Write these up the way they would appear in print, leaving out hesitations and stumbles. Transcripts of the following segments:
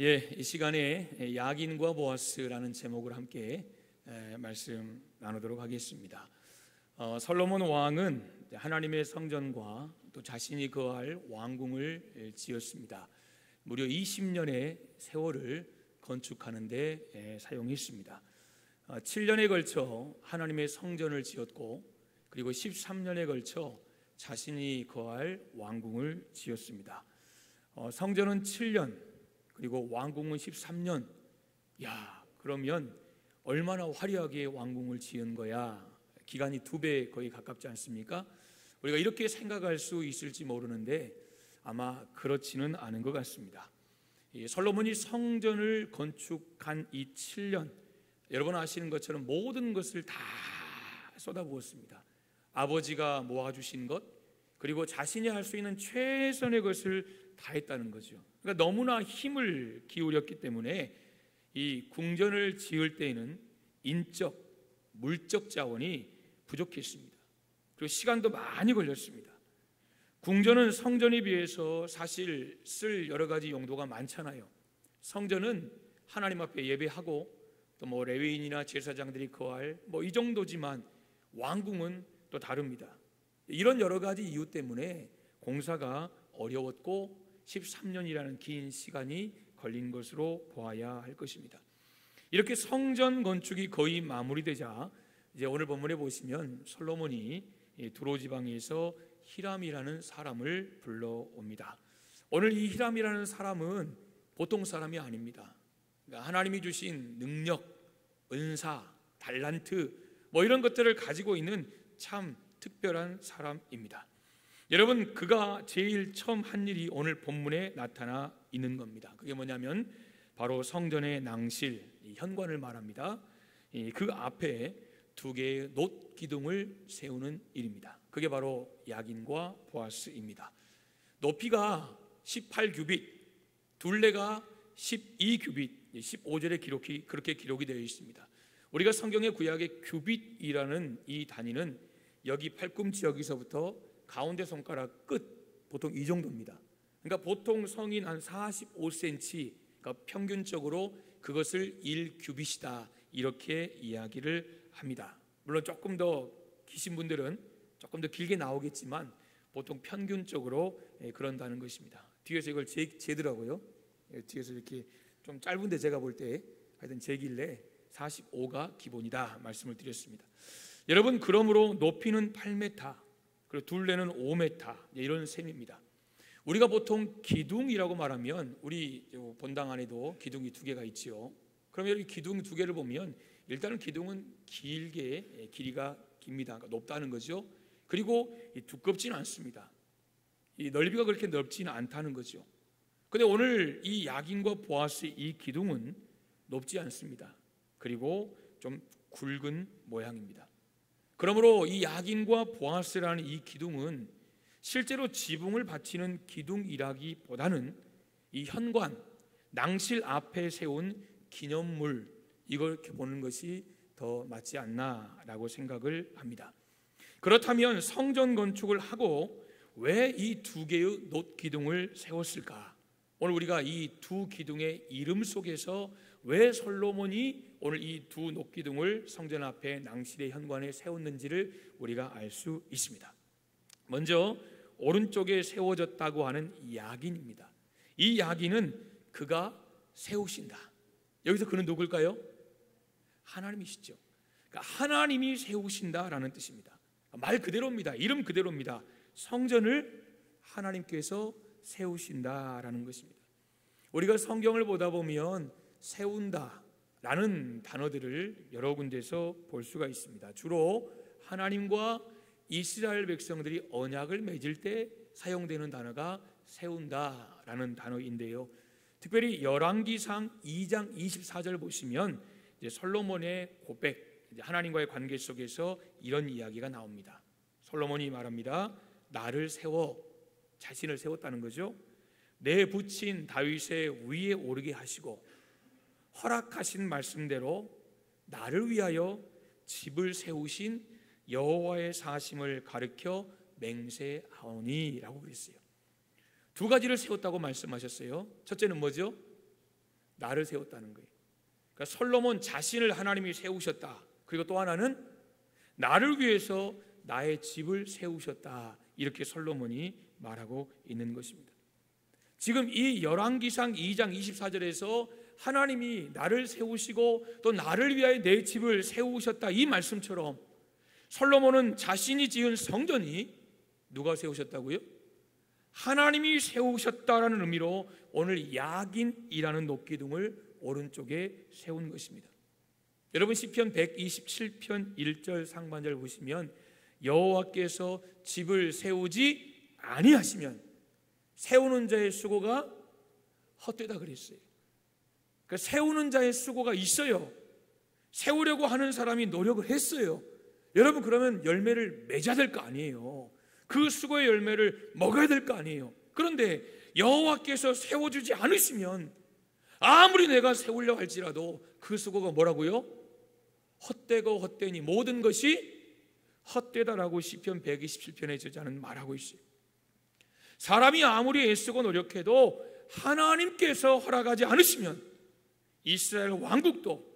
이 시간에 야긴과 보아스라는 제목을 함께 말씀 나누도록 하겠습니다. 솔로몬 왕은 하나님의 성전과 또 자신이 거할 왕궁을 지었습니다. 무려 20년의 세월을 건축하는 데 사용했습니다. 7년에 걸쳐 하나님의 성전을 지었고, 그리고 13년에 걸쳐 자신이 거할 왕궁을 지었습니다. 성전은 7년, 그리고 왕궁은 13년. 그러면 얼마나 화려하게 왕궁을 지은 거야? 기간이 2배 거의 가깝지 않습니까? 우리가 이렇게 생각할 수 있을지 모르는데 아마 그렇지는 않은 것 같습니다. 솔로몬이 성전을 건축한 이 7년, 여러분 아시는 것처럼 모든 것을 다 쏟아부었습니다. 아버지가 모아주신 것, 그리고 자신이 할 수 있는 최선의 것을 다 했다는 거죠. 그러니까 너무나 힘을 기울였기 때문에 이 궁전을 지을 때에는 인적, 물적 자원이 부족했습니다. 그리고 시간도 많이 걸렸습니다. 궁전은 성전에 비해서 사실 쓸 여러 가지 용도가 많잖아요. 성전은 하나님 앞에 예배하고 또 레위인이나 제사장들이 거할 이 정도지만 왕궁은 또 다릅니다. 이런 여러 가지 이유 때문에 공사가 어려웠고 13년이라는 긴 시간이 걸린 것으로 보아야 할 것입니다. 이렇게 성전 건축이 거의 마무리되자 이제 오늘 본문에 보시면 솔로몬이 두로 지방에서 히람이라는 사람을 불러옵니다. 오늘 이 히람이라는 사람은 보통 사람이 아닙니다. 그러니까 하나님이 주신 능력, 은사, 달란트 이런 것들을 가지고 있는 참 특별한 사람입니다. 여러분, 그가 제일 처음 한 일이 오늘 본문에 나타나 있는 겁니다. 그게 뭐냐면 바로 성전의 낭실, 현관을 말합니다. 그 앞에 2개의 놋 기둥을 세우는 일입니다. 그게 바로 야긴과 보아스입니다. 높이가 18규빗, 둘레가 12규빗, 15절에 기록이 그렇게 기록이 되어 있습니다. 우리가 성경의 구약의 규빗이라는 이 단위는 여기 팔꿈치 여기서부터 가운데 손가락 끝, 보통 이 정도입니다. 그러니까 보통 성인 한 45cm, 그러니까 평균적으로 그것을 1규빗이다 이렇게 이야기를 합니다. 물론 조금 더 기신 분들은 조금 더 길게 나오겠지만 보통 평균적으로 그런다는 것입니다. 뒤에서 이걸 재더라고요. 뒤에서 이렇게 좀 짧은데 제가 볼 때 하여튼 재길래 45가 기본이다 말씀을 드렸습니다. 여러분, 그러므로 높이는 8m, 그리고 둘레는 5m, 이런 셈입니다. 우리가 보통 기둥이라고 말하면 우리 본당 안에도 기둥이 2개가 있지요. 그러면 여기 기둥 2개를 보면 일단은 기둥은 길게 길이가 깁니다. 그러니까 높다는 거죠. 그리고 두껍지는 않습니다. 이 넓이가 그렇게 넓지는 않다는 거죠. 그런데 오늘 이 야긴과 보아스 이 기둥은 높지 않습니다. 그리고 좀 굵은 모양입니다. 그러므로 이 야긴과 보아스라는 이 기둥은 실제로 지붕을 받치는 기둥이라기보다는 이 현관, 낭실 앞에 세운 기념물, 이걸 이렇게 보는 것이 더 맞지 않나라고 생각을 합니다. 그렇다면 성전 건축을 하고 왜 이 2개의 놋 기둥을 세웠을까? 오늘 우리가 이 2 기둥의 이름 속에서 왜 솔로몬이 오늘 이 2 놋 기둥을 성전 앞에 낭실의 현관에 세웠는지를 우리가 알 수 있습니다. 먼저 오른쪽에 세워졌다고 하는 야긴입니다. 이 야긴은 그가 세우신다. 여기서 그는 누굴까요? 하나님이시죠. 그러니까 하나님이 세우신다라는 뜻입니다. 말 그대로입니다. 이름 그대로입니다. 성전을 하나님께서 세우신다라는 것입니다. 우리가 성경을 보다 보면 세운다라는 단어들을 여러 군데서 볼 수가 있습니다. 주로 하나님과 이스라엘 백성들이 언약을 맺을 때 사용되는 단어가 세운다라는 단어인데요. 특별히 열왕기상 2장 24절 보시면 이제 솔로몬의 고백, 이제 하나님과의 관계 속에서 이런 이야기가 나옵니다. 솔로몬이 말합니다. 나를 세워, 자신을 세웠다는 거죠. 내 부친 다윗의 위에 오르게 하시고 허락하신 말씀대로 나를 위하여 집을 세우신 여호와의 사심을 가르쳐 맹세하오니라고 그랬어요. 2가지를 세웠다고 말씀하셨어요. 첫째는 뭐죠? 나를 세웠다는 거예요. 그러니까 솔로몬 자신을 하나님이 세우셨다. 그리고 또 하나는 나를 위해서 나의 집을 세우셨다. 이렇게 솔로몬이 말하고 있는 것입니다. 지금 이 열왕기상 2장 24절에서 하나님이 나를 세우시고 또 나를 위하여 내 집을 세우셨다, 이 말씀처럼 솔로몬은 자신이 지은 성전이 누가 세우셨다고요? 하나님이 세우셨다라는 의미로 오늘 야긴이라는 높기둥을 오른쪽에 세운 것입니다. 여러분 시편 127편 1절 상반절 보시면 여호와께서 집을 세우지 아니하시면 세우는 자의 수고가 헛되다 그랬어요. 그러니까 세우는 자의 수고가 있어요. 세우려고 하는 사람이 노력을 했어요. 여러분 그러면 열매를 맺어야 될 거 아니에요. 그 수고의 열매를 먹어야 될 거 아니에요. 그런데 여호와께서 세워주지 않으시면 아무리 내가 세우려 할지라도 그 수고가 뭐라고요? 헛되고 헛되니 모든 것이 헛되다라고 시편 127편의 저자는 말하고 있어요. 사람이 아무리 애쓰고 노력해도 하나님께서 허락하지 않으시면 이스라엘 왕국도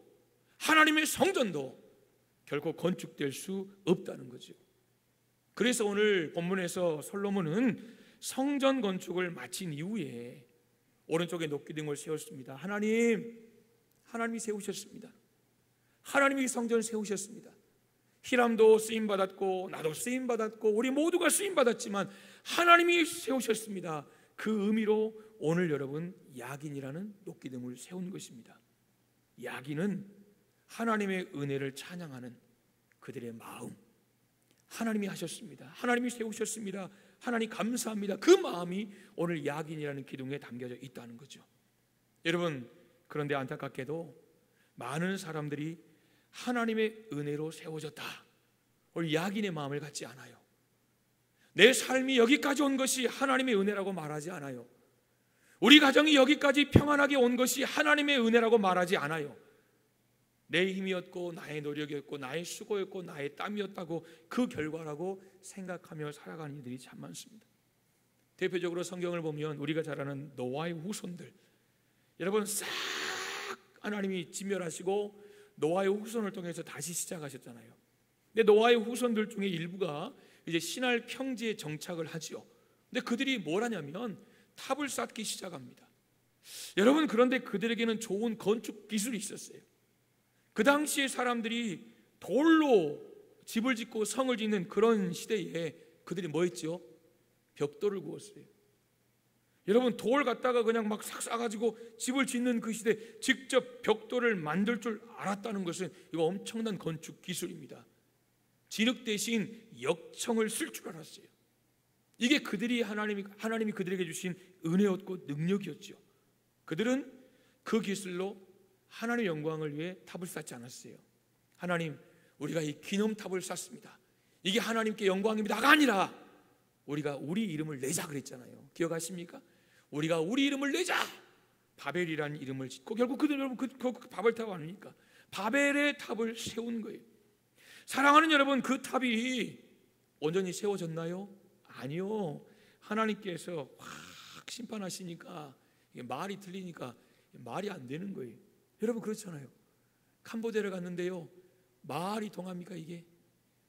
하나님의 성전도 결코 건축될 수 없다는 거죠. 그래서 오늘 본문에서 솔로몬은 성전 건축을 마친 이후에 오른쪽에 높기둥을 세웠습니다. 하나님이 세우셨습니다. 하나님이 성전을 세우셨습니다. 히람도 쓰임받았고 나도 쓰임받았고 우리 모두가 쓰임받았지만 하나님이 세우셨습니다. 그 의미로 오늘 여러분 야긴이라는 높기둥을 세운 것입니다. 야긴은 하나님의 은혜를 찬양하는 그들의 마음, 하나님이 하셨습니다. 하나님이 세우셨습니다. 하나님 감사합니다. 그 마음이 오늘 야긴이라는 기둥에 담겨져 있다는 거죠. 여러분 그런데 안타깝게도 많은 사람들이 하나님의 은혜로 세워졌다, 오늘 야긴의 마음을 갖지 않아요. 내 삶이 여기까지 온 것이 하나님의 은혜라고 말하지 않아요. 우리 가정이 여기까지 평안하게 온 것이 하나님의 은혜라고 말하지 않아요. 내 힘이었고 나의 노력이었고 나의 수고였고 나의 땀이었다고 그 결과라고 생각하며 살아가는 이들이 참 많습니다. 대표적으로 성경을 보면 우리가 잘 아는 노아의 후손들, 여러분 싹 하나님이 진멸하시고 노아의 후손을 통해서 다시 시작하셨잖아요. 근데 노아의 후손들 중에 일부가 이제 신할 평지에 정착을 하지요. 근데 그들이 뭘 하냐면 탑을 쌓기 시작합니다. 여러분 그런데 그들에게는 좋은 건축 기술이 있었어요. 그 당시에 사람들이 돌로 집을 짓고 성을 짓는 그런 시대에 그들이 뭐 했죠? 벽돌을 구웠어요. 여러분 돌 갖다가 그냥 막 싹 싸가지고 집을 짓는 그 시대 직접 벽돌을 만들 줄 알았다는 것은 이거 엄청난 건축 기술입니다. 진흙 대신 역청을 쓸 줄 알았어요. 이게 그들이 하나님이 그들에게 주신 은혜였고 능력이었죠. 그들은 그 기술로 하나님의 영광을 위해 탑을 쌓지 않았어요. 하나님 우리가 이 기념탑을 쌓습니다. 이게 하나님께 영광입니다가 아니라 우리가 우리 이름을 내자 그랬잖아요. 기억하십니까? 우리가 우리 이름을 내자, 바벨이라는 이름을 짓고 결국 그들 여러분 그 바벨탑 아닙니까? 바벨의 탑을 세운 거예요. 사랑하는 여러분, 그 탑이 온전히 세워졌나요? 아니요. 하나님께서 확 심판하시니까 이게 말이 틀리니까 말이 안 되는 거예요. 여러분 그렇잖아요. 캄보디아를 갔는데요, 말이 통합니까? 이게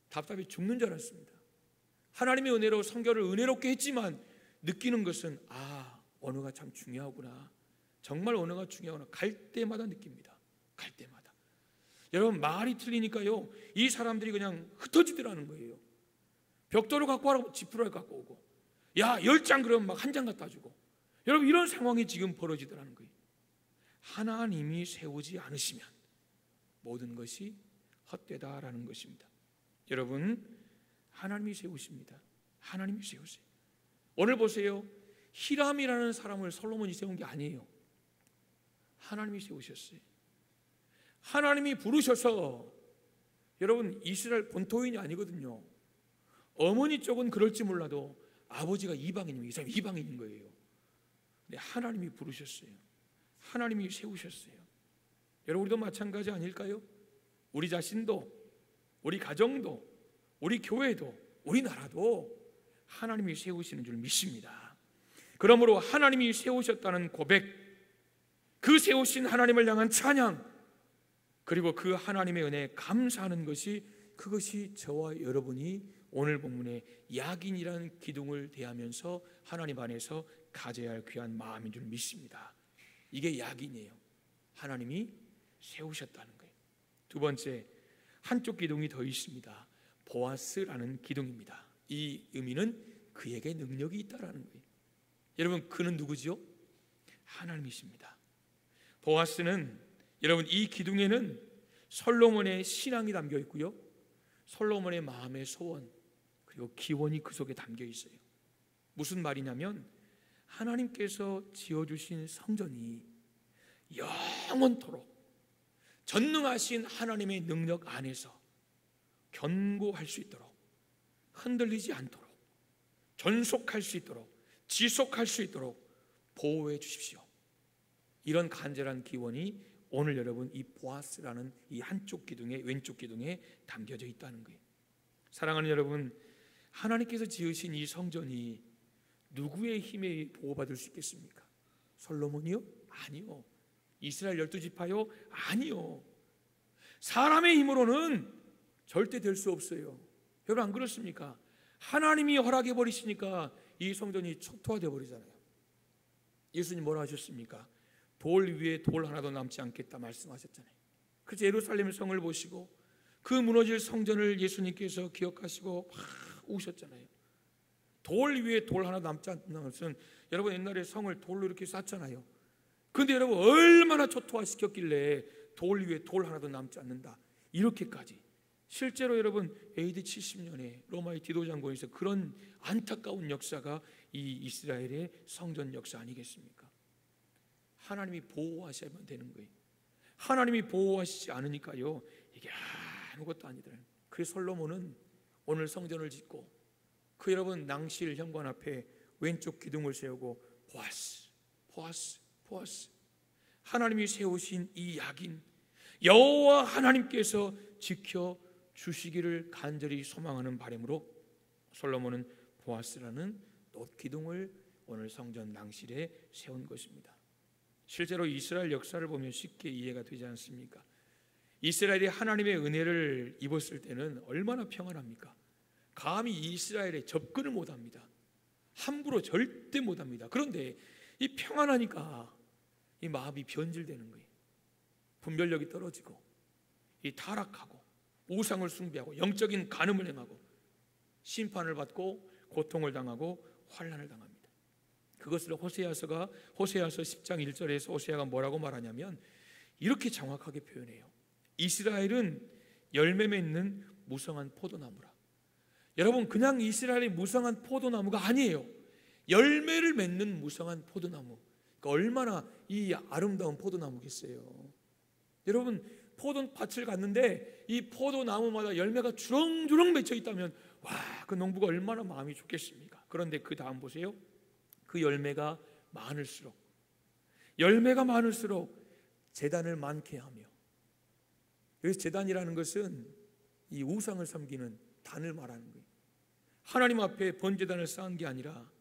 답답해 죽는 줄 알았습니다. 하나님의 은혜로 선교를 은혜롭게 했지만 느끼는 것은 언어가 참 중요하구나. 정말 언어가 중요하구나. 갈 때마다 느낍니다. 갈 때마다. 여러분 말이 틀리니까요, 이 사람들이 그냥 흩어지더라는 거예요. 벽돌을 갖고 와라고 지푸라기 갖고 오고, 야 10장 그러면 막 한 장 갖다 주고. 여러분 이런 상황이 지금 벌어지더라는 거예요. 하나님이 세우지 않으시면 모든 것이 헛되다라는 것입니다. 여러분 하나님이 세우십니다. 하나님이 세우세요. 오늘 보세요. 히람이라는 사람을 솔로몬이 세운 게 아니에요. 하나님이 세우셨어요. 하나님이 부르셔서, 여러분 이스라엘 본토인이 아니거든요. 어머니 쪽은 그럴지 몰라도 아버지가 이방인이면 이 사람이 이방인인 거예요. 근데 하나님이 부르셨어요. 하나님이 세우셨어요. 여러분 우리도 마찬가지 아닐까요? 우리 자신도, 우리 가정도, 우리 교회도, 우리나라도 하나님이 세우시는 줄 믿습니다. 그러므로 하나님이 세우셨다는 고백, 그 세우신 하나님을 향한 찬양, 그리고 그 하나님의 은혜에 감사하는 것이, 그것이 저와 여러분이 오늘 본문의 야긴이라는 기둥을 대하면서 하나님 안에서 가져야 할 귀한 마음인 줄 믿습니다. 이게 야긴이에요. 하나님이 세우셨다는 거예요. 두 번째, 한쪽 기둥이 더 있습니다. 보아스라는 기둥입니다. 이 의미는 그에게 능력이 있다라는 거예요. 여러분, 그는 누구지요? 하나님이십니다. 보아스는, 여러분, 이 기둥에는 솔로몬의 신앙이 담겨 있고요, 솔로몬의 마음의 소원, 그리고 기원이 그 속에 담겨 있어요. 무슨 말이냐면 하나님께서 지어주신 성전이 영원토록 전능하신 하나님의 능력 안에서 견고할 수 있도록, 흔들리지 않도록, 존속할 수 있도록, 지속할 수 있도록 보호해 주십시오. 이런 간절한 기원이 오늘 여러분 이 보아스라는 이 한쪽 기둥에, 왼쪽 기둥에 담겨져 있다는 거예요. 사랑하는 여러분, 하나님께서 지으신 이 성전이 누구의 힘에 보호받을 수 있겠습니까? 솔로몬이요? 아니요. 이스라엘 12지파요? 아니요. 사람의 힘으로는 절대 될 수 없어요. 여러분, 안 그렇습니까? 하나님이 허락해 버리시니까 이 성전이 초토화되어 버리잖아요. 예수님 뭐라 하셨습니까? 돌 위에 돌 하나도 남지 않겠다 말씀하셨잖아요. 그래서 예루살렘 성을 보시고 그 무너질 성전을 예수님께서 기억하시고 막 우셨잖아요. 돌 위에 돌 하나 남지 않는 것은, 여러분 옛날에 성을 돌로 이렇게 쌓잖아요. 그런데 여러분 얼마나 초토화시켰길래 돌 위에 돌 하나도 남지 않는다, 이렇게까지. 실제로 여러분 AD 70년에 로마의 디도 장군에서 그런 안타까운 역사가 이 이스라엘의 성전 역사 아니겠습니까? 하나님이 보호하셔야만 되는 거예요. 하나님이 보호하시지 않으니까요, 이게 아무것도 아니더라고요. 그래서 솔로몬은 오늘 성전을 짓고 그 여러분 낭실 현관 앞에 왼쪽 기둥을 세우고 보아스, 보아스, 보아스, 하나님이 세우신 이 야긴 여호와 하나님께서 지켜 주시기를 간절히 소망하는 바람으로 솔로몬은 보아스라는 놋 기둥을 오늘 성전 낭실에 세운 것입니다. 실제로 이스라엘 역사를 보면 쉽게 이해가 되지 않습니까? 이스라엘이 하나님의 은혜를 입었을 때는 얼마나 평안합니까? 감히 이스라엘에 접근을 못합니다. 함부로 절대 못합니다. 그런데 이 평안하니까 이 마음이 변질되는 거예요. 분별력이 떨어지고, 이 타락하고, 우상을 숭배하고, 영적인 간음을 행하고, 심판을 받고 고통을 당하고 환난을 당합니다. 그것을 호세아서 10장 1절에서 호세아가 뭐라고 말하냐면 이렇게 정확하게 표현해요. 이스라엘은 열매 맺는 무성한 포도나무라. 여러분, 그냥 이스라엘이 무성한 포도나무가 아니에요. 열매를 맺는 무성한 포도나무. 그러니까 얼마나 이 아름다운 포도나무겠어요. 여러분, 포도밭을 갔는데 이 포도나무마다 열매가 주렁주렁 맺혀 있다면 와, 그 농부가 얼마나 마음이 좋겠습니까? 그런데 그 다음 보세요. 그 열매가 많을수록 제단을 많게 하며, 그래서 제단이라는 것은 이 우상을 섬기는 단을 말하는 거예요. 하나님 앞에 번제단을 쌓은 게 아니라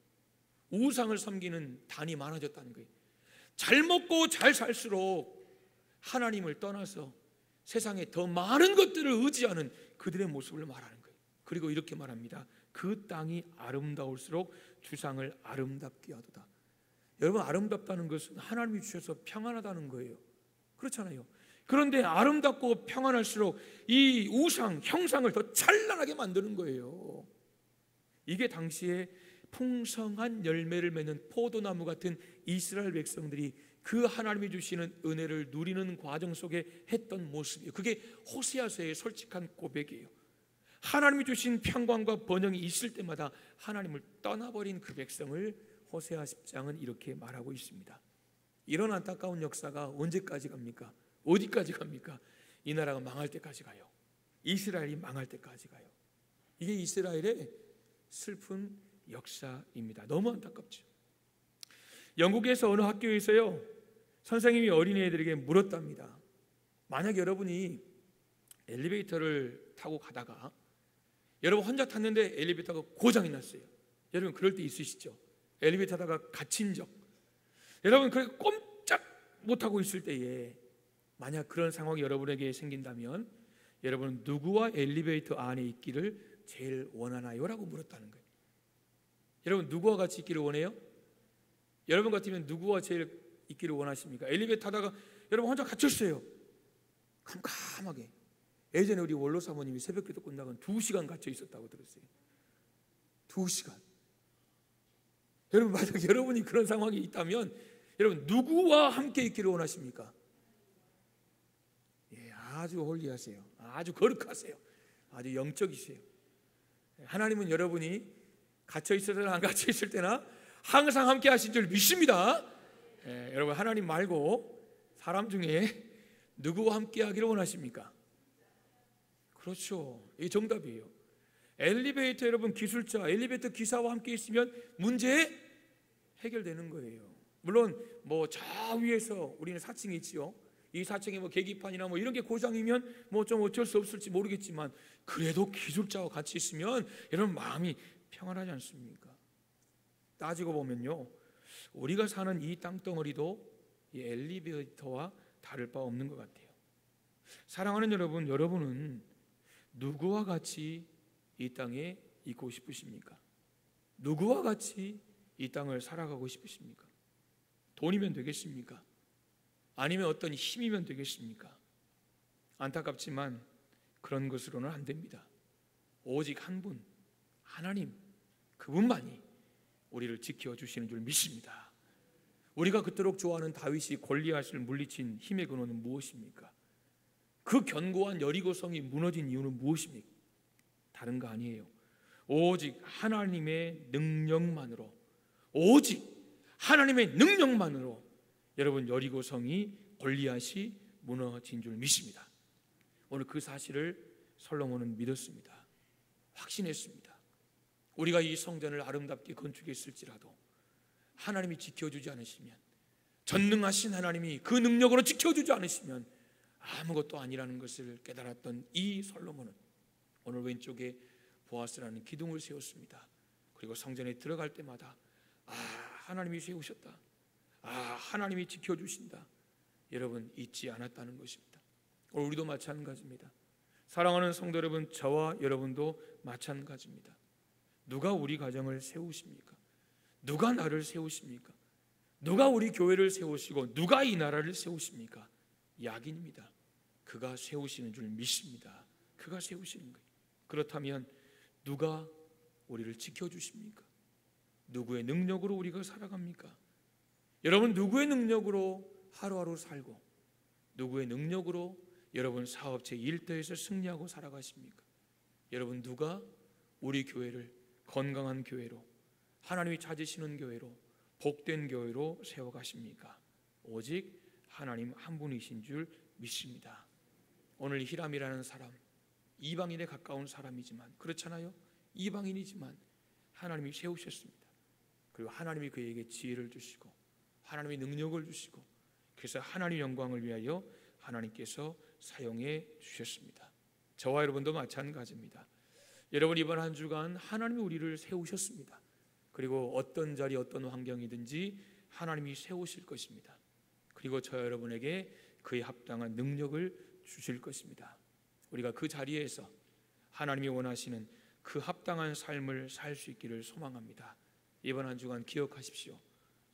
우상을 섬기는 단이 많아졌다는 거예요. 잘 먹고 잘 살수록 하나님을 떠나서 세상에 더 많은 것들을 의지하는 그들의 모습을 말하는 거예요. 그리고 이렇게 말합니다. 그 땅이 아름다울수록 주상을 아름답게 하도다. 여러분, 아름답다는 것은 하나님이 주셔서 평안하다는 거예요. 그렇잖아요. 그런데 아름답고 평안할수록 이 우상, 형상을 더 찬란하게 만드는 거예요. 이게 당시에 풍성한 열매를 맺는 포도나무 같은 이스라엘 백성들이 그 하나님이 주시는 은혜를 누리는 과정 속에 했던 모습이에요. 그게 호세아서의 솔직한 고백이에요. 하나님이 주신 평강과 번영이 있을 때마다 하나님을 떠나버린 그 백성을 호세아 10장은 이렇게 말하고 있습니다. 이런 안타까운 역사가 언제까지 갑니까? 어디까지 갑니까? 이 나라가 망할 때까지 가요. 이스라엘이 망할 때까지 가요. 이게 이스라엘의 슬픈 역사입니다. 너무 안타깝죠. 영국에서 어느 학교에서요, 선생님이 어린애들에게 물었답니다. 만약 여러분이 엘리베이터를 타고 가다가 여러분 혼자 탔는데 엘리베이터가 고장이 났어요. 여러분 그럴 때 있으시죠? 엘리베이터 타다가 갇힌 적. 여러분 그렇게 꼼짝 못하고 있을 때에 만약 그런 상황이 여러분에게 생긴다면 여러분은 누구와 엘리베이터 안에 있기를 제일 원하나요? 라고 물었다는 거예요. 여러분 누구와 같이 있기를 원해요? 여러분 같으면 누구와 제일 있기를 원하십니까? 엘리베이터 타다가 여러분 혼자 갇혔어요. 캄캄하게. 예전에 우리 원로 사모님이 새벽기도 끝나고 2시간 갇혀 있었다고 들었어요. 2시간. 여러분 만약 여러분이 그런 상황이 있다면 여러분 누구와 함께 있기를 원하십니까? 예, 아주 홀리하세요. 아주 거룩하세요. 아주 영적이세요. 하나님은 여러분이 갇혀 있을 때나 안 갇혀 있을 때나 항상 함께 하신 줄 믿습니다. 예, 여러분 하나님 말고 사람 중에 누구와 함께 하기를 원하십니까? 그렇죠. 이게 정답이에요. 엘리베이터 여러분 기술자, 엘리베이터 기사와 함께 있으면 문제 해결되는 거예요. 물론 뭐 저 위에서 우리는 4층에 있지요. 이 4층에 뭐 계기판이나 뭐 이런 게 고장이면 뭐 좀 어쩔 수 없을지 모르겠지만 그래도 기술자와 같이 있으면 여러분 마음이 평안하지 않습니까? 따지고 보면요, 우리가 사는 이 땅덩어리도 이 엘리베이터와 다를 바 없는 것 같아요. 사랑하는 여러분, 여러분은 누구와 같이 이 땅에 있고 싶으십니까? 누구와 같이 이 땅을 살아가고 싶으십니까? 돈이면 되겠습니까? 아니면 어떤 힘이면 되겠습니까? 안타깝지만 그런 것으로는 안 됩니다. 오직 한 분, 하나님, 그분만이 우리를 지켜주시는 줄 믿습니다. 우리가 그토록 좋아하는 다윗이 골리앗을 물리친 힘의 근원은 무엇입니까? 그 견고한 여리고성이 무너진 이유는 무엇입니까? 다른 거 아니에요. 오직 하나님의 능력만으로, 오직 하나님의 능력만으로 여러분 여리고성이 골리앗이 무너진 줄 믿습니다. 오늘 그 사실을 솔로몬은 믿었습니다. 확신했습니다. 우리가 이 성전을 아름답게 건축했을지라도 하나님이 지켜주지 않으시면, 전능하신 하나님이 그 능력으로 지켜주지 않으시면 아무것도 아니라는 것을 깨달았던 이 솔로몬은 오늘 왼쪽에 보아스라는 기둥을 세웠습니다. 그리고 성전에 들어갈 때마다 하나님이 세우셨다, 하나님이 지켜주신다, 여러분 잊지 않았다는 것입니다. 오늘 우리도 마찬가지입니다. 사랑하는 성도 여러분, 저와 여러분도 마찬가지입니다. 누가 우리 가정을 세우십니까? 누가 나를 세우십니까? 누가 우리 교회를 세우시고 누가 이 나라를 세우십니까? 야긴입니다. 그가 세우시는 줄 믿습니다. 그가 세우시는 거예요. 그렇다면 누가 우리를 지켜주십니까? 누구의 능력으로 우리가 살아갑니까? 여러분 누구의 능력으로 하루하루 살고 누구의 능력으로 여러분 사업체 일터에서 승리하고 살아가십니까? 여러분 누가 우리 교회를 건강한 교회로, 하나님이 찾으시는 교회로, 복된 교회로 세워가십니까? 오직 하나님 한 분이신 줄 믿습니다. 오늘 히람이라는 사람, 이방인에 가까운 사람이지만, 그렇잖아요? 이방인이지만 하나님이 세우셨습니다. 그리고 하나님이 그에게 지혜를 주시고 하나님의 능력을 주시고, 그래서 하나님 영광을 위하여 하나님께서 사용해 주셨습니다. 저와 여러분도 마찬가지입니다. 여러분 이번 한 주간 하나님이 우리를 세우셨습니다. 그리고 어떤 자리, 어떤 환경이든지 하나님이 세우실 것입니다. 그리고 저 여러분에게 그에 합당한 능력을 주실 것입니다. 우리가 그 자리에서 하나님이 원하시는 그 합당한 삶을 살 수 있기를 소망합니다. 이번 한 주간 기억하십시오.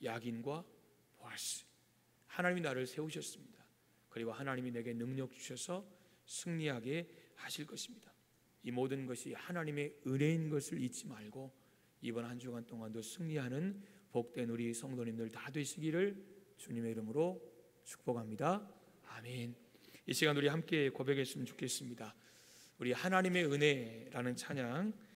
야긴과 보아스, 하나님이 나를 세우셨습니다. 그리고 하나님이 내게 능력 주셔서 승리하게 하실 것입니다. 이 모든 것이 하나님의 은혜인 것을 잊지 말고 이번 한 주간 동안도 승리하는 복된 우리 성도님들 다 되시기를 주님의 이름으로 축복합니다. 아멘. 이 시간 우리 함께 고백했으면 좋겠습니다. 우리 하나님의 은혜라는 찬양